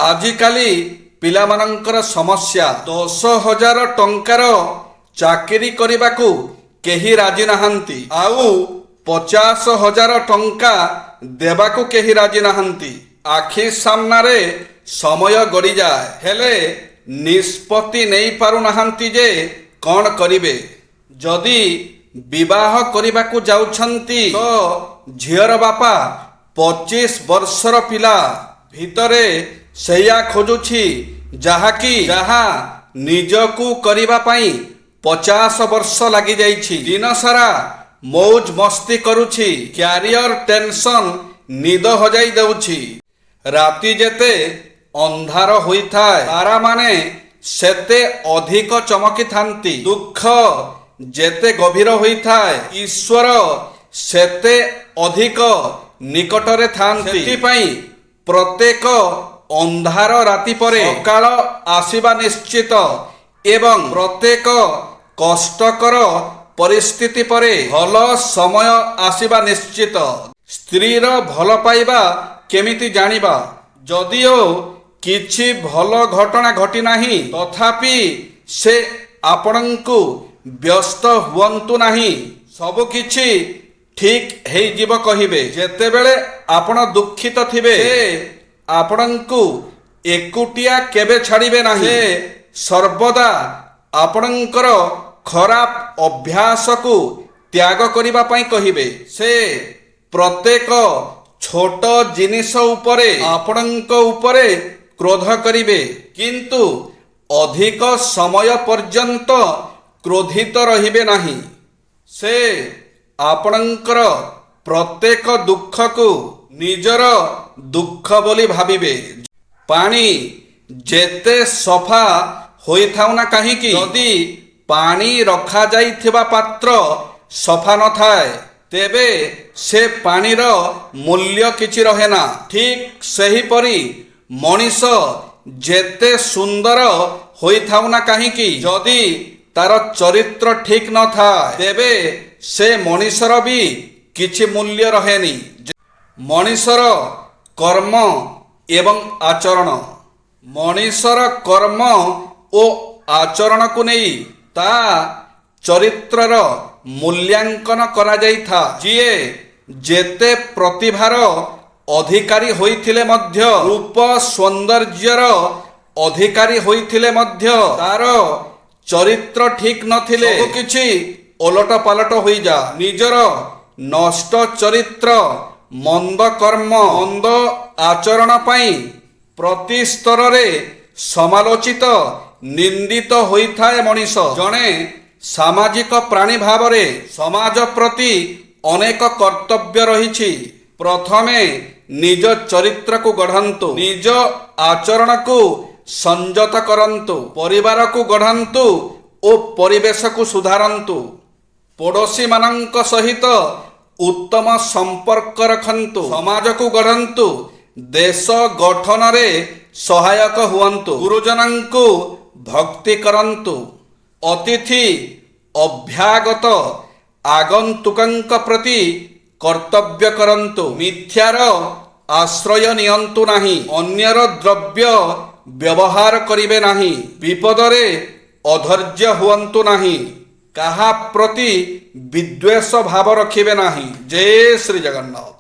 ଆଜିକାଲି ପିଲାମାନଙ୍କର ସମସ୍ୟା 10,000 ଟଙ୍କାର ଚାକିରି କରିବାକୁ କେହି ରାଜି ନାହାନ୍ତି, ଆଉ 50,000 ଟଙ୍କା ଦେବାକୁ କେହି ରାଜି ନାହାନ୍ତି। ଆଖି ସାମ୍ନାରେ ସମୟ ଗଡ଼ିଯାଏ, ହେଲେ ନିଷ୍ପତ୍ତି ନେଇ ପାରୁନାହାନ୍ତି ଯେ କ'ଣ କରିବେ। ଯଦି ବିବାହ କରିବାକୁ ଯାଉଛନ୍ତି ତ ଝିଅର ବାପା 25 ବର୍ଷର ପିଲା ଭିତରେ ସେଇଆ ଖୋଜୁଛି ଯାହା ନିଜକୁ କରିବା ପାଇଁ 50 ବର୍ଷ ଲାଗିଯାଇଛି। ଦିନସାରା ମୌଜ ମସ୍ତି କରୁଛି, କ୍ୟାରିୟର ଟେନସନ ନିଦ ହଜାଇ ଦେଉଛି। ରାତି ଯେତେ ଅନ୍ଧାର ହୋଇଥାଏ ତାରାମାନେ ସେତେ ଅଧିକ ଚମକିଥାନ୍ତି। ଦୁଃଖ ଯେତେ ଗଭୀର ହୋଇଥାଏ ଈଶ୍ୱର ସେତେ ଅଧିକ ନିକଟରେ ଥାନ୍ତି। ସେଥିପାଇଁ ପ୍ରତ୍ୟେକ ଅନ୍ଧାର ରାତି ପରେ ସକାଳ ଆସିବା ନିଶ୍ଚିତ ଏବଂ ପ୍ରତ୍ୟେକ କଷ୍ଟକର ପରିସ୍ଥିତି ପରେ ଭଲ ସମୟ ଆସିବା ନିଶ୍ଚିତ। ସ୍ତ୍ରୀର ଭଲ ପାଇବା କେମିତି ଜାଣିବା? ଯଦିଓ କିଛି ଭଲ ଘଟଣା ଘଟିନାହିଁ, ତଥାପି ସେ ଆପଣଙ୍କୁ ବ୍ୟସ୍ତ ହୁଅନ୍ତୁ ନାହିଁ, ସବୁକିଛି ଠିକ୍ ହେଇଯିବ କହିବେ। ଯେତେବେଳେ ଆପଣ ଦୁଃଖିତ ଥିବେ ସେ ଆପଣଙ୍କୁ ଏକୁଟିଆ କେବେ ଛାଡ଼ିବେ ନାହିଁ। ସେ ସର୍ବଦା ଆପଣଙ୍କର ଖରାପ ଅଭ୍ୟାସକୁ ତ୍ୟାଗ କରିବା ପାଇଁ କହିବେ। ସେ ପ୍ରତ୍ୟେକ ଛୋଟ ଜିନିଷ ଉପରେ ଆପଣଙ୍କ ଉପରେ କ୍ରୋଧ କରିବେ, କିନ୍ତୁ ଅଧିକ ସମୟ ପର୍ଯ୍ୟନ୍ତ କ୍ରୋଧିତ ରହିବେ ନାହିଁ। ସେ ଆପଣଙ୍କର ପ୍ରତ୍ୟେକ ଦୁଃଖକୁ ନିଜର ଦୁଃଖ ବୋଲି ଭାବିବେ। ପାଣି ଯେତେ ସଫା ହୋଇଥାଉ ନା କାହିଁକି, ଯଦି ପାଣି ରଖାଯାଇଥିବା ପାତ୍ର ସଫା ନଥାଏ ତେବେ ସେ ପାଣିର ମୂଲ୍ୟ କିଛି ରହେନା। ଠିକ୍ ସେହିପରି ମଣିଷ ଯେତେ ସୁନ୍ଦର ହୋଇଥାଉ ନା କାହିଁକି, ଯଦି ତାର ଚରିତ୍ର ଠିକ୍ ନଥାଏ ତେବେ ସେ ମଣିଷର ବି କିଛି ମୂଲ୍ୟ ରହେନି। ମଣିଷର କର୍ମ ଏବଂ ଆଚରଣ, ମଣିଷର କର୍ମ ଓ ଆଚରଣକୁ ନେଇ ତା ଚରିତ୍ରର ମୂଲ୍ୟାଙ୍କନ କରାଯାଇଥାଏ। ଯିଏ ଯେତେ ପ୍ରତିଭାର ଅଧିକାରୀ ହୋଇଥିଲେ ମଧ୍ୟ, ରୂପ ସୌନ୍ଦର୍ଯ୍ୟର ଅଧିକାରୀ ହୋଇଥିଲେ ମଧ୍ୟ, ତାର ଚରିତ୍ର ଠିକ୍ ନଥିଲେ ସବୁକିଛି ଓଲଟ ପାଲଟ ହୋଇଯାଏ। ନିଜର ନଷ୍ଟ ଚରିତ୍ର, ମନ୍ଦ କର୍ମ, ମନ୍ଦ ଆଚରଣ ପାଇଁ ପ୍ରତି ସ୍ତରରେ ସମାଲୋଚିତ, ନିନ୍ଦିତ ହୋଇଥାଏ ମଣିଷ। ଜଣେ ସାମାଜିକ ପ୍ରାଣୀ ଭାବରେ ସମାଜ ପ୍ରତି ଅନେକ କର୍ତ୍ତବ୍ୟ ରହିଛି। ପ୍ରଥମେ ନିଜ ଚରିତ୍ରକୁ ଗଢ଼ନ୍ତୁ, ନିଜ ଆଚରଣକୁ ସଂଯତ କରନ୍ତୁ, ପରିବାରକୁ ଗଢ଼ନ୍ତୁ ଓ ପରିବେଶକୁ ସୁଧାରନ୍ତୁ। ପଡ଼ୋଶୀମାନଙ୍କ ସହିତ ଉତ୍ତମ ସମ୍ପର୍କ ରଖନ୍ତୁ, ସମାଜକୁ ଗଢ଼ନ୍ତୁ, ଦେଶ ଗଠନରେ ସହାୟକ ହୁଅନ୍ତୁ, ଗୁରୁଜନଙ୍କୁ ଭକ୍ତି କରନ୍ତୁ, ଅତିଥି ଅଭ୍ୟାଗତ ଆଗନ୍ତୁକଙ୍କ ପ୍ରତି କର୍ତ୍ତବ୍ୟ କରନ୍ତୁ, ମିଥ୍ୟାର ଆଶ୍ରୟ ନିଅନ୍ତୁ ନାହିଁ, ଅନ୍ୟର ଦ୍ରବ୍ୟ ବ୍ୟବହାର କରିବେ ନାହିଁ, ବିପଦରେ ଅଧୈର୍ଯ୍ୟ ହୁଅନ୍ତୁ ନାହିଁ, କାହା ପ୍ରତି ବିଦ୍ୱେଷ ଭାବ ରଖିବେ ନାହିଁ। ଜୟ ଶ୍ରୀ ଜଗନ୍ନାଥ।